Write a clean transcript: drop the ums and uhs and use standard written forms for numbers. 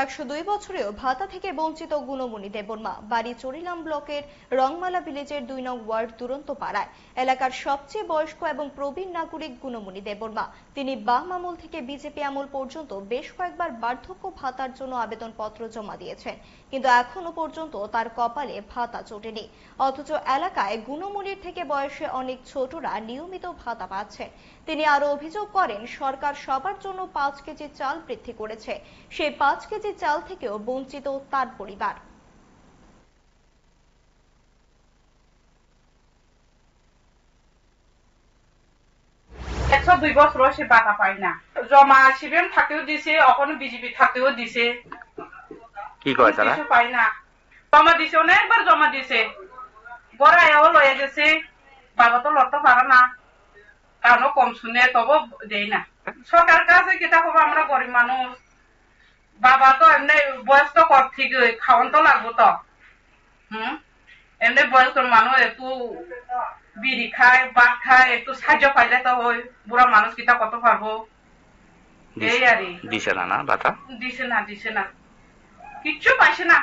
102 বছরেও ভাতা থেকে বঞ্চিত গুণমণি দেববর্মা। বাড়ি চরিলাম ব্লকের রংমালা ভিলেজের 2 নং ওয়ার্ড দুরন্ত পাড়ায়। এলাকার সবচেয়ে বয়স্ক এবং প্রবীণ নাগরিক গুণমণি দেববর্মা। তিনি বাম আমল থেকে বিজেপি আমল পর্যন্ত বেশ কয়েকবার বার্ধক্য ভাতার জন্য আবেদনপত্র জমা দিয়েছেন, কিন্তু এখনো পর্যন্ত তার কপালে ভাতা জোটেনি। অথচ এলাকায় গুণমণির থেকে বয়সে অনেক ছোটরা নিয়মিত ভাতা পাচ্ছেন। তিনি আরো অভিযোগ করেন, সরকার সবার জন্য 5 কেজি চাল বৃদ্ধি করেছে, সেই 5 কেজি চাল থেকেও বঞ্চিত তার পরিবার। একশো 2 বছর সে বাধা পায় না। জমা শিবির থাকতেও দিছে, এখন বিজেপি থাকতেও দিছে। কি কয় তারা? কিছু পাই না। জমা দিছে, অনেকবার জমা দিছে। ঘরে আয়াও লয়ে গেছে, বাবা তো লড়তে পারে না, কারণ কম শুনে তবু দেই না। সরকার কাছে কিতা করবো, আমরা গরিব মানুষ। বাবা তো এমনি বয়স তো কর থেকে খাওয়ান তো লাগবো তো। এমনি বয়স্ক মানুষ একটু বিড়ি খায়, ভাত খায়, একটু সাহায্য পাইলে তো ওই বুড়া মানুষ কিতা কত পারবো। এই আর দিছে না না ভাতা? দিছে না, কিচ্ছু পাইছে না।